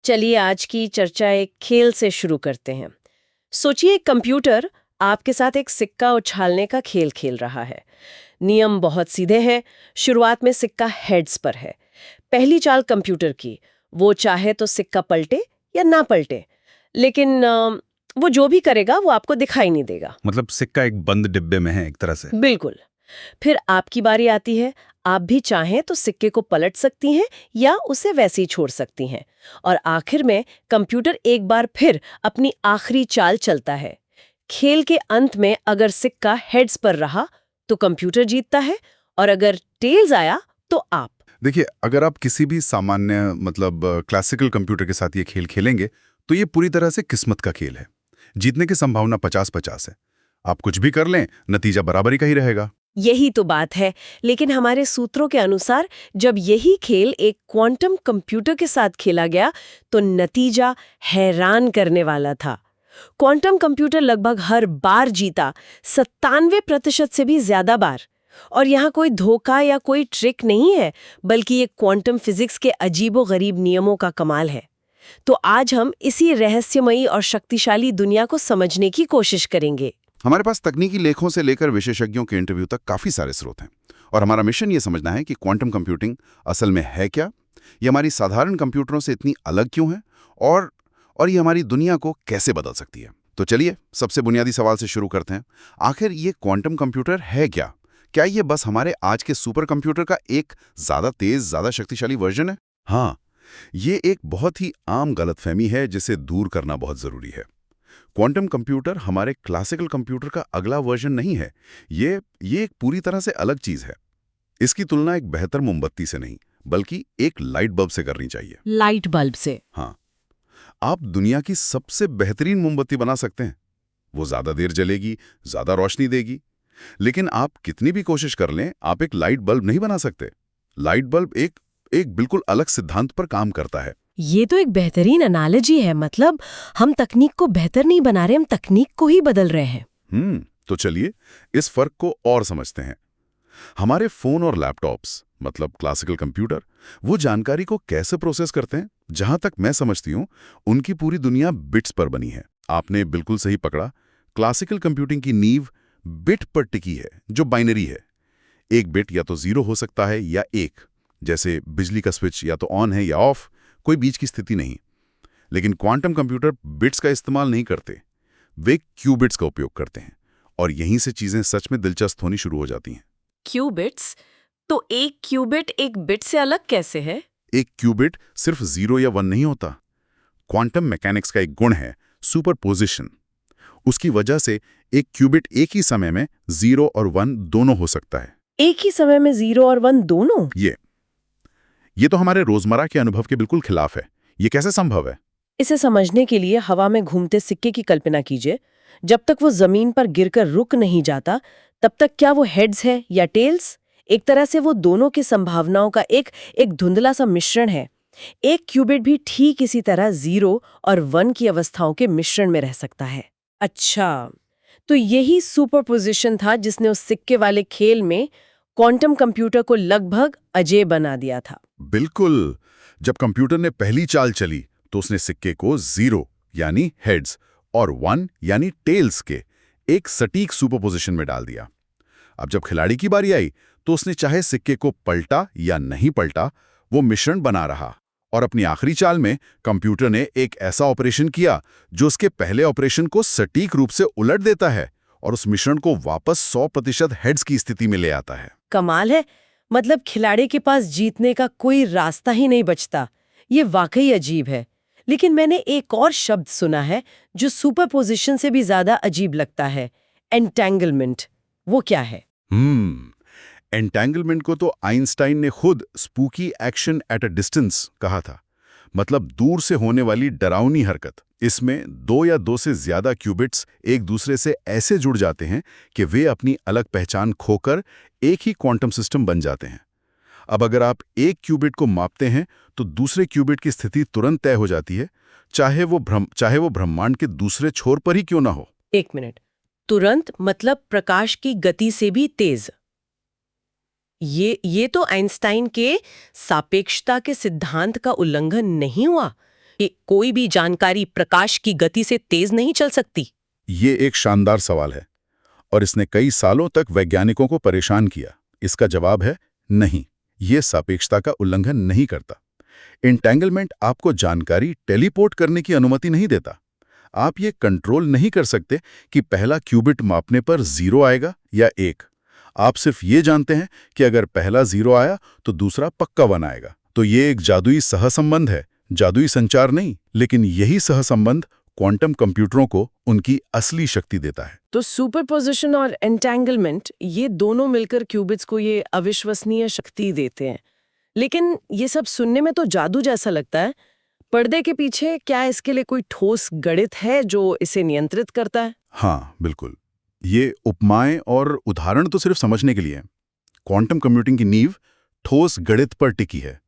चलिए आज की चर्चा एक खेल से शुरू करते हैं। सोचिए एक कंप्यूटर आपके साथ एक सिक्का उछालने का खेल खेल रहा है। नियम बहुत सीधे हैं। शुरुआत में सिक्का हेड्स पर है। पहली चाल कंप्यूटर की, वो चाहे तो सिक्का पलटे या ना पलटे, लेकिन वो जो भी करेगा वो आपको दिखाई नहीं देगा। मतलब सिक्का एक बंद डिब्बे में है एक तरह से। बिल्कुल। फिर आपकी बारी आती है। आप भी चाहें तो सिक्के को पलट सकती हैं या उसे वैसे ही छोड़ सकती हैं। और आखिर में कंप्यूटर एक बार फिर अपनी आखिरी चाल चलता है। खेल के अंत में अगर सिक्का हेड्स पर रहा तो कंप्यूटर जीतता है, और अगर टेल्स आया तो आप। देखिए, अगर आप किसी भी सामान्य मतलब क्लासिकल कंप्यूटर के साथ ये खेल खेलेंगे तो ये पूरी तरह से किस्मत का खेल है। जीतने की संभावना 50-50 है। आप कुछ भी कर लें, नतीजा बराबरी का ही रहेगा। यही तो बात है। लेकिन हमारे सूत्रों के अनुसार जब यही खेल एक क्वांटम कंप्यूटर के साथ खेला गया तो नतीजा हैरान करने वाला था। क्वांटम कंप्यूटर लगभग हर बार जीता, 97% से भी ज्यादा बार। और यहाँ कोई धोखा या कोई ट्रिक नहीं है, बल्कि ये क्वांटम फिजिक्स के अजीबो-गरीब नियमों का कमाल है। तो आज हम इसी रहस्यमयी और शक्तिशाली दुनिया को समझने की कोशिश करेंगे। हमारे पास तकनीकी लेखों से लेकर विशेषज्ञों के इंटरव्यू तक काफी सारे स्रोत हैं और हमारा मिशन ये समझना है कि क्वांटम कंप्यूटिंग असल में है क्या, ये हमारी साधारण कंप्यूटरों से इतनी अलग क्यों है और ये हमारी दुनिया को कैसे बदल सकती है। तो चलिए सबसे बुनियादी सवाल से शुरू करते हैं। आखिर ये क्वांटम कंप्यूटर है क्या? क्या ये बस हमारे आज के सुपर कंप्यूटर का एक ज्यादा तेज, ज्यादा शक्तिशाली वर्जन है? हाँ, ये एक बहुत ही आम गलतफहमी है जिसे दूर करना बहुत जरूरी है। क्वांटम कंप्यूटर हमारे क्लासिकल कंप्यूटर का अगला वर्जन नहीं है। ये एक पूरी तरह से अलग चीज है। इसकी तुलना एक बेहतर मोमबत्ती से नहीं, बल्कि एक लाइट बल्ब से करनी चाहिए। लाइट बल्ब से? हाँ, आप दुनिया की सबसे बेहतरीन मोमबत्ती बना सकते हैं। वो ज्यादा देर जलेगी, ज्यादा रोशनी देगी, लेकिन आप कितनी भी कोशिश कर लें, आप एक लाइट बल्ब नहीं बना सकते। लाइट बल्ब एक बिल्कुल अलग सिद्धांत पर काम करता है। ये तो एक बेहतरीन एनालॉजी है। मतलब हम तकनीक को बेहतर नहीं बना रहे, हम तकनीक को ही बदल रहे हैं। तो चलिए इस फर्क को और समझते हैं। हमारे फोन और लैपटॉप्स, मतलब क्लासिकल कंप्यूटर, वो जानकारी को कैसे प्रोसेस करते हैं? जहां तक मैं समझती हूं, उनकी पूरी दुनिया बिट्स पर बनी है। आपने बिल्कुल सही पकड़ा। क्लासिकल कंप्यूटिंग की नींव बिट पर टिकी है, जो बाइनरी है। एक बिट या तो 0 हो सकता है या 1, जैसे बिजली का स्विच या तो ऑन है या ऑफ, कोई बीच की स्थिति नहीं। लेकिन क्वांटम कंप्यूटर बिट्स का इस्तेमाल नहीं करते, वे क्यूबिट्स का उपयोग करते हैं। और यहीं से चीजें सच में दिलचस्प होनी शुरू हो जाती हैं। क्यूबिट्स? तो एक क्यूबिट एक बिट से अलग कैसे है? एक क्यूबिट सिर्फ 0 या 1 नहीं होता। क्वांटम मैकेनिक्स का एक गुण है सुपरपोजिशन। उसकी वजह से एक क्यूबिट एक ही समय में 0 और 1 दोनों हो सकता है। एक ही समय में 0 और 1 दोनों? ये तो हमारे रोजमर्रा के अनुभव के बिल्कुल खिलाफ है। ये कैसे संभव है? इसे समझने के लिए हवा में घूमते सिक्के की कल्पना कीजिए। जब तक वो जमीन पर गिरकर रुक नहीं जाता, तब तक क्या वो हेड्स है या टेल्स? एक तरह से वो दोनों की संभावनाओं का एक एक धुंधला सा मिश्रण है। एक क्यूबिट भी ठीक इसी तरह 0 और 1 की अवस्थाओं के मिश्रण में रह सकता है। अच्छा, तो यही सुपरपोजिशन था जिसने उस सिक्के वाले खेल में क्वांटम कंप्यूटर को लगभग अजेय बना दिया था। बिल्कुल। जब कंप्यूटर ने पहली चाल चली तो उसने सिक्के को 0 यानी हेड्स और 1 यानी टेल्स के एक सटीक सुपरपोजिशन में डाल दिया। अब जब खिलाड़ी की बारी आई तो उसने चाहे सिक्के को पलटा या नहीं पलटा, वो मिश्रण बना रहा। और अपनी आखिरी चाल में कंप्यूटर ने एक ऐसा ऑपरेशन किया जो उसके पहले ऑपरेशन को सटीक रूप से उलट देता है और उस मिश्रण को वापस 100% हेड्स की स्थिति में ले आता है। कमाल है। मतलब खिलाड़ी के पास जीतने का कोई रास्ता ही नहीं बचता। ये वाकई अजीब है। लेकिन मैंने एक और शब्द सुना है जो सुपरपोजिशन से भी ज्यादा अजीब लगता है, एंटेंगलमेंट। वो क्या है? एंटेंगलमेंट को तो आइंस्टाइन ने खुद spooky action at a distance कहा था। मतलब दूर से होने वाली डरावनी हरकत। इसमें 2 या 2 से ज्यादा क्यूबिट्स एक दूसरे से ऐसे जुड़ जाते हैं कि वे अपनी अलग पहचान खोकर एक ही क्वांटम सिस्टम बन जाते हैं। अब अगर आप एक क्यूबिट को मापते हैं तो दूसरे क्यूबिट की स्थिति तुरंत तय हो जाती है, चाहे वो ब्रह्मांड के दूसरे छोर पर ही क्यों ना हो। एक मिनट, तुरंत मतलब प्रकाश की गति से भी तेज? ये तो आइंस्टाइन के सापेक्षता के सिद्धांत का उल्लंघन नहीं हुआ? कोई भी जानकारी प्रकाश की गति से तेज नहीं चल सकती? ये एक शानदार सवाल है और इसने कई सालों तक वैज्ञानिकों को परेशान किया। इसका जवाब है नहीं, ये सापेक्षता का उल्लंघन नहीं करता। एंटेंगलमेंट आपको जानकारी टेलीपोर्ट करने की अनुमति नहीं देता। आप ये कंट्रोल नहीं कर सकते कि पहला क्यूबिट मापने पर 0 आएगा या 1। आप सिर्फ ये जानते हैं कि अगर पहला 0 आया तो दूसरा पक्का 1 आएगा। तो ये एक जादुई सहसंबंध है, जादुई संचार नहीं, लेकिन यही सहसंबंध क्वांटम कंप्यूटरों को उनकी असली शक्ति देता है। तो सुपरपोजिशन और एंटेंगलमेंट ये दोनों मिलकर क्यूबिट्स को ये अविश्वसनीय शक्ति देते हैं। लेकिन ये सब सुनने में तो जादू जैसा लगता है। पर्दे के पीछे क्या इसके लिए कोई ठोस गणित है जो इसे नियंत्रित करता है? हाँ, बिल्कुल। ये उपमाएं और उदाहरण तो सिर्फ समझने के लिए हैं। क्वांटम कंप्यूटिंग की नींव ठोस गणित पर टिकी है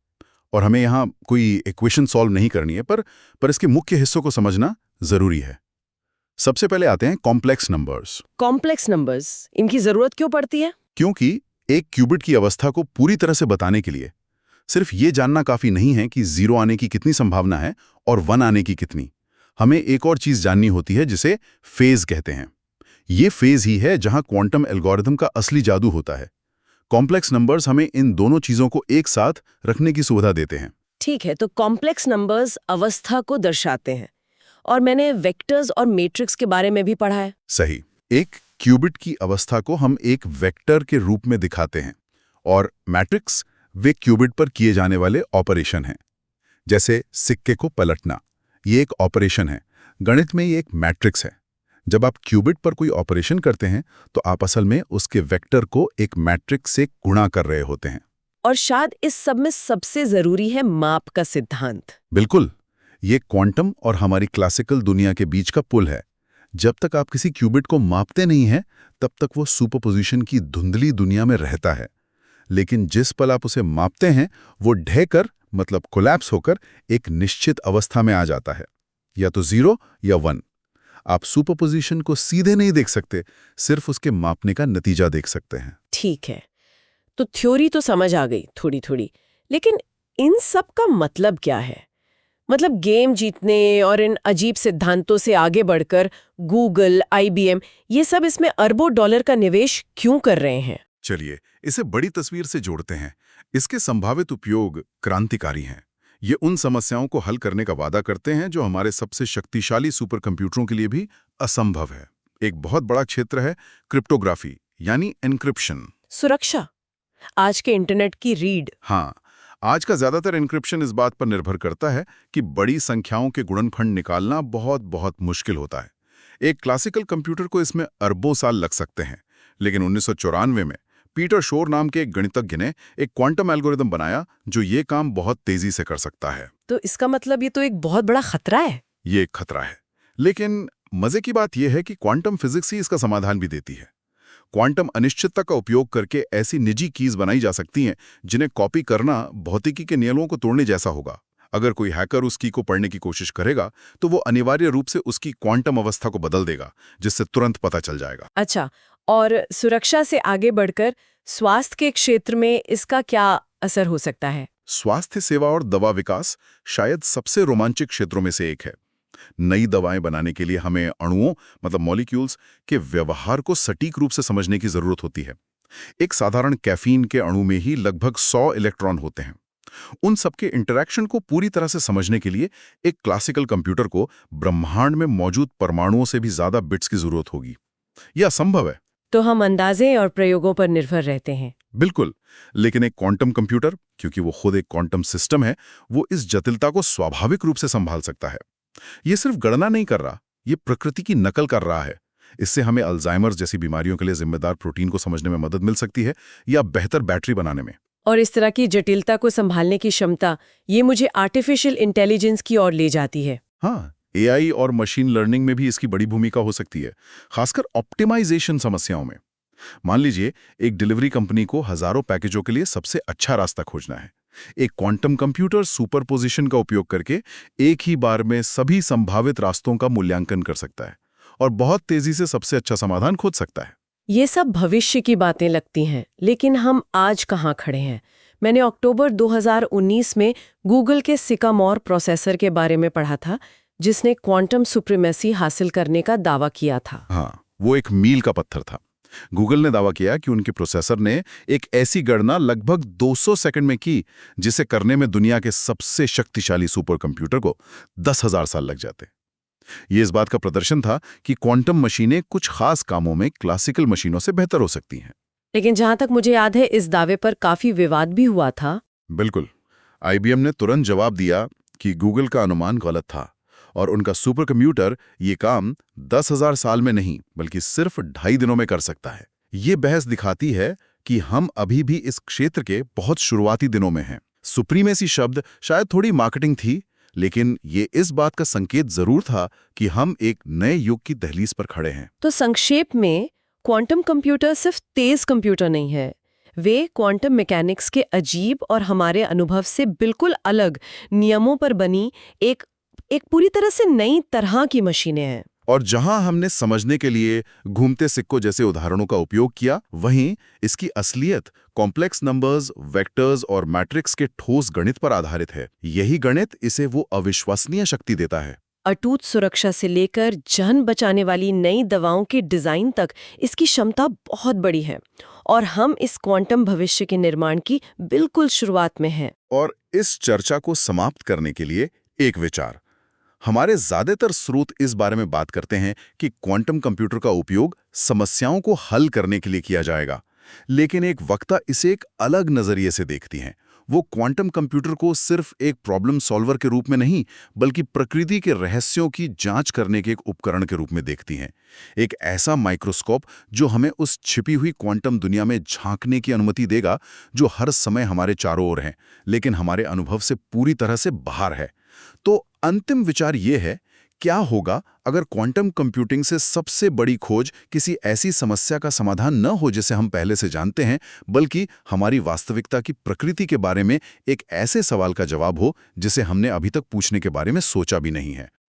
और हमें यहाँ कोई इक्वेशन सॉल्व नहीं करनी है, पर इसके मुख्य हिस्सों को समझना जरूरी है। सबसे पहले आते हैं कॉम्प्लेक्स नंबर्स। कॉम्प्लेक्स नंबर्स, इनकी जरूरत क्यों पड़ती है? क्योंकि एक क्यूबिट की अवस्था को पूरी तरह से बताने के लिए सिर्फ ये जानना काफी नहीं है कि 0 आने की कितनी संभावना है और 1 आने की कितनी। हमें एक और चीज जाननी होती है जिसे फेज कहते हैं। ये फेज ही है जहां क्वांटम एल्गोरिथम का असली जादू होता है। कॉम्प्लेक्स नंबर्स हमें इन दोनों चीजों को एक साथ रखने की सुविधा देते हैं। ठीक है, तो कॉम्प्लेक्स नंबर्स अवस्था को दर्शाते हैं और मैंने वेक्टर्स और मैट्रिक्स के बारे में भी पढ़ा है। सही। एक क्यूबिट की अवस्था को हम एक वेक्टर के रूप में दिखाते हैं और मैट्रिक्स वे क्यूबिट पर किए जाने वाले ऑपरेशन हैं। जैसे सिक्के को पलटना, ये एक ऑपरेशन है। गणित में ये एक मैट्रिक्स है। जब आप क्यूबिट पर कोई ऑपरेशन करते हैं तो आप असल में उसके वेक्टर को एक मैट्रिक्स से गुणा कर रहे होते हैं। और शायद इस सब में सबसे जरूरी है माप का सिद्धांत। बिल्कुल, ये क्वांटम और हमारी क्लासिकल दुनिया के बीच का पुल है। जब तक आप किसी क्यूबिट को मापते नहीं हैं, तब तक वो सुपरपोजिशन की धुंधली दुनिया में रहता है। लेकिन जिस पल आप उसे मापते हैं, वो ढहकर मतलब कोलैप्स होकर एक निश्चित अवस्था में आ जाता है, या तो 0 या 1। आप सुपरपोजिशन को सीधे नहीं देख सकते, सिर्फ उसके मापने का नतीजा देख सकते हैं। ठीक है, तो थ्योरी तो समझ आ गई थोड़ी थोड़ी, लेकिन इन सब का मतलब क्या है? मतलब गेम जीतने और इन अजीब सिद्धांतों से आगे बढ़कर गूगल, IBM ये सब इसमें अरबों डॉलर का निवेश क्यों कर रहे हैं? चलिए इसे बड़ी तस्वीर से जोड़ते हैं। इसके संभावित उपयोग क्रांतिकारी हैं। ये उन समस्याओं को हल करने का वादा करते हैं जो हमारे सबसे शक्तिशाली सुपर कंप्यूटरों के लिए भी असंभव है। एक बहुत बड़ा क्षेत्र है क्रिप्टोग्राफी, यानी एन्क्रिप्शन। सुरक्षा, आज के इंटरनेट की रीढ़। हाँ, आज का ज्यादातर एन्क्रिप्शन इस बात पर निर्भर करता है कि बड़ी संख्याओं के गुणनफंड निकालना बहुत बहुत मुश्किल होता है। एक क्लासिकल कंप्यूटर को इसमें अरबों साल लग सकते हैं, लेकिन 1994 में पीटर शोर नाम के एक गणितज्ञ ने एक क्वांटम एल्गोरिदम बनाया जो ये काम बहुत तेजी से कर सकता है। तो इसका मतलब ये तो एक बहुत बड़ा खतरा है। ये एक खतरा है, लेकिन मजे की बात यह है कि क्वांटम फिजिक्स ही इसका समाधान भी देती है। क्वांटम अनिश्चितता का उपयोग करके ऐसी निजी कीज बनाई जा सकती हैं जिन्हें कॉपी करना भौतिकी के नियमों को तोड़ने जैसा होगा। अगर कोई हैकर उस की को पढ़ने की कोशिश करेगा तो वो अनिवार्य रूप से उसकी क्वांटम अवस्था को बदल देगा, जिससे तुरंत पता चल जाएगा। अच्छा, और सुरक्षा से आगे बढ़कर स्वास्थ्य के क्षेत्र में इसका क्या असर हो सकता है? स्वास्थ्य सेवा और दवा विकास शायद सबसे रोमांचक क्षेत्रों में से एक है। नई दवाएं बनाने के लिए हमें अणुओं मतलब मॉलिक्यूल्स के व्यवहार को सटीक रूप से समझने की जरूरत होती है। एक साधारण कैफीन के अणु में ही लगभग 100 इलेक्ट्रॉन होते हैं। उन सबके इंटरैक्शन को पूरी तरह से समझने के लिए एक क्लासिकल कंप्यूटर को ब्रह्मांड में मौजूद परमाणुओं से भी ज्यादा बिट्स की जरूरत होगी। यह असंभव है। तो हम अंदाजे और प्रयोगों पर निर्भर रहते हैं। बिल्कुल, लेकिन एक क्वांटम कंप्यूटर, क्योंकि वो खुद एक क्वांटम सिस्टम है, वो इस जटिलता को स्वाभाविक रूप से संभाल सकता है। ये सिर्फ गणना नहीं कर रहा, ये प्रकृति की नकल कर रहा है। इससे हमें अल्जाइमर्स जैसी बीमारियों के लिए जिम्मेदार प्रोटीन को समझने में मदद मिल सकती है, या बेहतर बैटरी बनाने में। और इस तरह की जटिलता को संभालने की क्षमता, ये मुझे आर्टिफिशियल इंटेलिजेंस की ओर ले जाती है। हाँ, AI और मशीन लर्निंग में भी इसकी बड़ी भूमिका हो सकती है, खासकर ऑप्टिमाइजेशन समस्याओं में। मान लीजिए एक डिलीवरी कंपनी को हजारों पैकेजों के लिए सबसे अच्छा रास्ता खोजना है। एक क्वांटम कंप्यूटर सुपरपोजिशन का उपयोग करके एक ही बार में सभी संभावित रास्तों का मूल्यांकन कर सकता है और बहुत तेजी से सबसे अच्छा समाधान खोज सकता है। ये सब भविष्य की बातें लगती हैं, लेकिन हम आज कहाँ खड़े हैं? मैंने अक्टूबर 2019 में गूगल के सिकामोर प्रोसेसर के बारे में पढ़ा था, जिसने क्वांटम सुप्रीमेसी हासिल करने का दावा किया था। हाँ, वो एक मील का पत्थर था। गूगल ने दावा किया कि उनके प्रोसेसर ने एक ऐसी गणना लगभग 200 सेकंड में की जिसे करने में दुनिया के सबसे शक्तिशाली सुपर कंप्यूटर को 10,000 साल लग जाते। ये इस बात का प्रदर्शन था कि क्वांटम मशीनें कुछ खास कामों में क्लासिकल मशीनों से बेहतर हो सकती हैं। लेकिन जहां तक मुझे याद है, इस दावे पर काफी विवाद भी हुआ था। बिल्कुल। IBM ने तुरंत जवाब दिया कि गूगल का अनुमान गलत था और उनका सुपर कंप्यूटर ये काम 10,000 साल में नहीं बल्कि सिर्फ 2.5 दिनों में कर सकता है। ये बहस दिखाती है कि हम अभी भी इस क्षेत्र के बहुत शुरुआती दिनों में हैं। सुप्रीमेसी शब्द शायद थोड़ी मार्केटिंग थी, लेकिन ये इस बात का संकेत जरूर था कि हम एक नए युग की दहलीज पर खड़े हैं। तो संक्षेप में, क्वांटम कंप्यूटर सिर्फ तेज कंप्यूटर नहीं है, वे क्वांटम मैकेनिक्स के अजीब और हमारे अनुभव से बिल्कुल अलग नियमों पर बनी एक पूरी तरह से नई तरह की मशीनें हैं। और जहां हमने समझने के लिए घूमते सिक्कों जैसे उदाहरणों का उपयोग किया, वहीं इसकी असलियत कॉम्प्लेक्स नंबर्स, वेक्टर्स और मैट्रिक्स के ठोस गणित पर आधारित है। यही गणित इसे वो अविश्वसनीय शक्ति देता है। अटूट सुरक्षा से लेकर जान बचाने वाली नई दवाओं के डिजाइन तक इसकी क्षमता बहुत बड़ी है, और हम इस क्वांटम भविष्य के निर्माण की बिल्कुल शुरुआत में हैं। और इस चर्चा को समाप्त करने के लिए एक विचार। हमारे ज्यादातर स्रोत इस बारे में बात करते हैं कि क्वांटम कंप्यूटर का उपयोग समस्याओं को हल करने के लिए किया जाएगा, लेकिन एक वक्ता इसे एक अलग नजरिए से देखती हैं। वो क्वांटम कंप्यूटर को सिर्फ एक प्रॉब्लम सॉल्वर के रूप में नहीं, बल्कि प्रकृति के रहस्यों की जांच करने के एक उपकरण के रूप में देखती हैं। एक ऐसा माइक्रोस्कोप जो हमें उस छिपी हुई क्वांटम दुनिया में झांकने की अनुमति देगा जो हर समय हमारे चारों ओर है, लेकिन हमारे अनुभव से पूरी तरह से बाहर है। तो अंतिम विचार ये है, क्या होगा अगर क्वांटम कंप्यूटिंग से सबसे बड़ी खोज किसी ऐसी समस्या का समाधान न हो जिसे हम पहले से जानते हैं, बल्कि हमारी वास्तविकता की प्रकृति के बारे में एक ऐसे सवाल का जवाब हो जिसे हमने अभी तक पूछने के बारे में सोचा भी नहीं है।